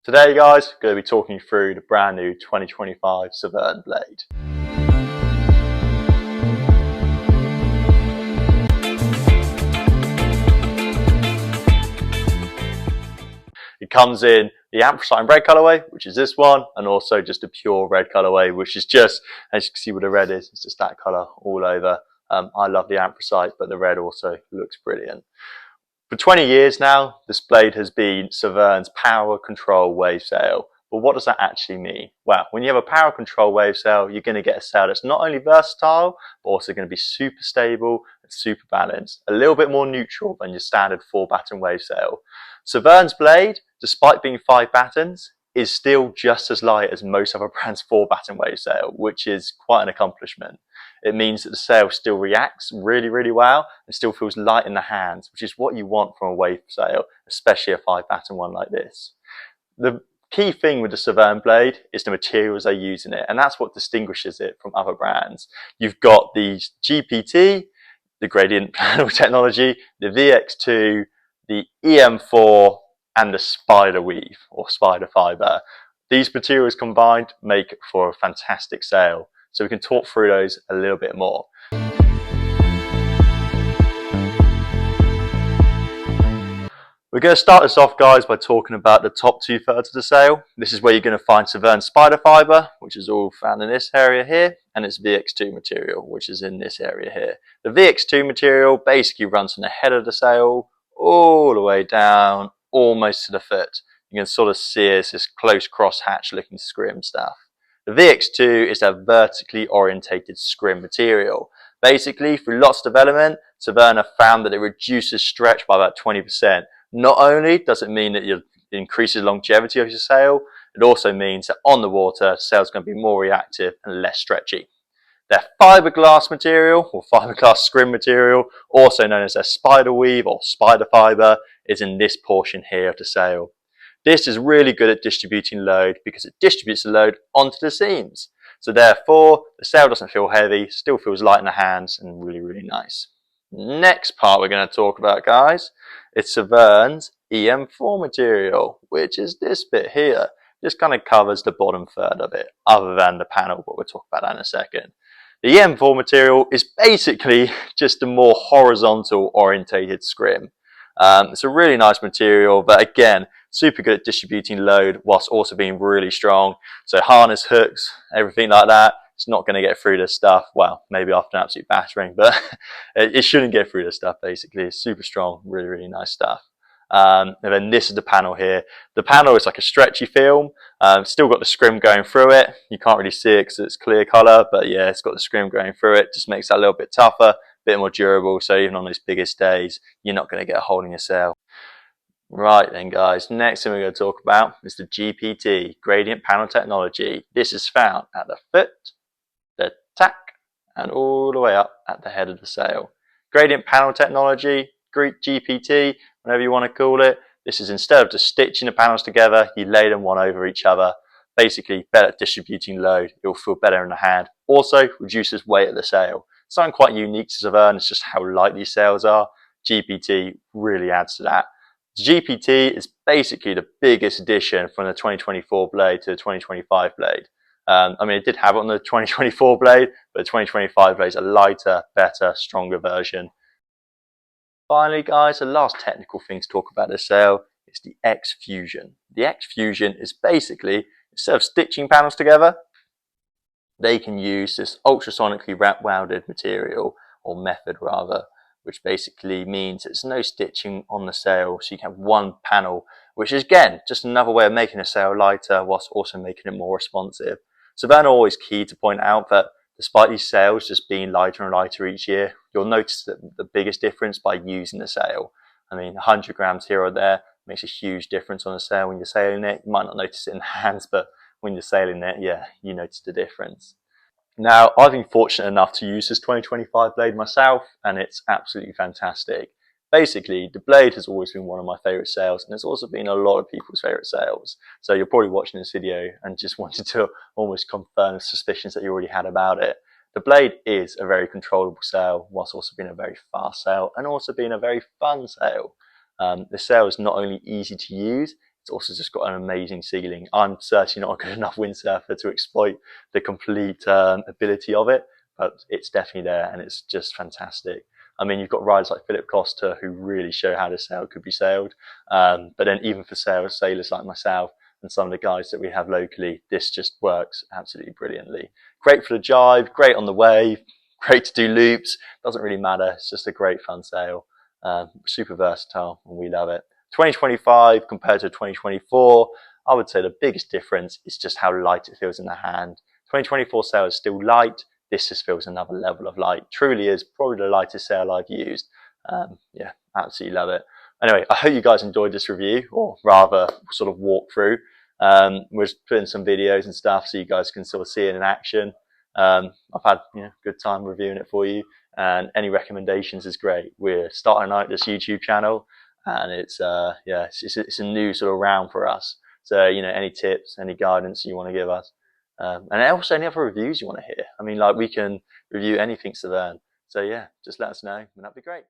Today guys, I'm going to be talking you through the brand new 2025 Severne Blade. It comes in the anthracite red colourway, which is this one, and also just a pure red colourway, which is just, as you can see what the red is, it's just that colour all over. I love the anthracite, but the red also looks brilliant. For 20 years now, this blade has been Severne's power control wave sail. But what does that actually mean? Well, when you have a power control wave sail, you're going to get a sail that's not only versatile, but also going to be super stable and super balanced. A little bit more neutral than your standard 4-batten wave sail. Severne's blade, despite being 5 battens, is still just as light as most other brands' 4-batten wave sail, which is quite an accomplishment. It means that the sail still reacts really, really well and still feels light in the hands, which is what you want from a wave sail, especially a 5-batten one like this. The key thing with the Severne blade is the materials they use in it, and that's what distinguishes it from other brands. You've got the GPT, the gradient panel technology, the VX2, the EM4, and the spider weave or spider fiber. These materials combined make for a fantastic sail. So we can talk through those a little bit more. We're going to start this off, guys, by talking about the top 2/3 of the sail. This is where you're going to find Severne spider fiber, which is all found in this area here, and its VX2 material, which is in this area here. The VX2 material basically runs from the head of the sail all the way down, almost to the foot. You can sort of see it's this close cross-hatch looking scrim stuff. The VX2 is a vertically orientated scrim material. Basically, through lots of development, Severne have found that it reduces stretch by about 20%. Not only does it mean that it increases longevity of your sail, it also means that on the water, the sail's going to be more reactive and less stretchy. Their fiberglass material, or fiberglass scrim material, also known as their spider weave or spider fiber, is in this portion here of the sail. This is really good at distributing load because it distributes the load onto the seams. So therefore, the sail doesn't feel heavy, still feels light in the hands, and really, really nice. Next part we're going to talk about, guys, is Severne's EM4 material, which is this bit here. This kind of covers the bottom third of it, other than the panel, but we'll talk about that in a second. The EM4 material is basically just a more horizontal orientated scrim. It's a really nice material, but again, super good at distributing load whilst also being really strong. So harness, hooks, everything like that, it's not going to get through this stuff. Well, maybe after an absolute battering, but it shouldn't get through this stuff basically. It's super strong, really, really nice stuff. And then this is the panel here. The panel is like a stretchy film. Still got the scrim going through it. You can't really see it because it's clear colour, but yeah, it's got the scrim going through it. Just makes that a little bit tougher, a bit more durable. So even on these biggest days, you're not going to get a hole in your sail. Right then, guys, next thing we're going to talk about is the GPT, gradient panel technology. This is found at the foot, the tack, and all the way up at the head of the sail. Gradient panel technology, Greek GPT, whatever you want to call it. This is instead of just stitching the panels together, you lay them one over each other. Basically, better at distributing load. It will feel better in the hand. Also, reduces weight of the sail. Something quite unique to Severne is just how light these sails are. GPT really adds to that. GPT is basically the biggest addition from the 2024 blade to the 2025 blade. I mean, it did have it on the 2024 blade, but the 2025 blade is a lighter, better, stronger version. Finally, guys, the last technical thing to talk about this sail is the X-Fusion. The X-Fusion is basically, instead of stitching panels together, they can use this ultrasonically welded material, or method rather, which basically means there's no stitching on the sail, so you can have one panel, which is again just another way of making a sail lighter whilst also making it more responsive. Severne are always key to point out that despite these sails just being lighter and lighter each year, you'll notice that the biggest difference by using the sail. I mean, 100 grams here or there makes a huge difference on a sail when you're sailing it. You might not notice it in the hands, but when you're sailing it, yeah, you notice the difference. Now, I've been fortunate enough to use this 2025 blade myself, and it's absolutely fantastic. Basically, the blade has always been one of my favourite sails, and it's also been a lot of people's favourite sails. So you're probably watching this video and just wanted to almost confirm the suspicions that you already had about it. The blade is a very controllable sail, whilst also being a very fast sail, and also being a very fun sail. The sail is not only easy to use, It's also just got an amazing ceiling. I'm certainly not a good enough windsurfer to exploit the complete ability of it, but it's definitely there, and it's just fantastic. I mean, you've got riders like Philip Costa who really show how the sail could be sailed. But then even for sailors like myself and some of the guys that we have locally, this just works absolutely brilliantly. Great for the jibe, great on the wave, great to do loops. Doesn't really matter. It's just a great fun sail. Super versatile, and we love it. 2025 compared to 2024, I would say the biggest difference is just how light it feels in the hand. 2024 sail is still light. This just feels another level of light. Truly is probably the lightest sail I've used. Yeah, absolutely love it. Anyway, I hope you guys enjoyed this review, or rather sort of walkthrough. We're putting some videos and stuff so you guys can sort of see it in action. I've had good time reviewing it for you, and any recommendations is great. We're starting out this YouTube channel, and it's it's a new sort of round for us. So any tips, any guidance you want to give us, and also any other reviews you want to hear. I mean, like, we can review anything Severne. So yeah, just let us know, and that'd be great.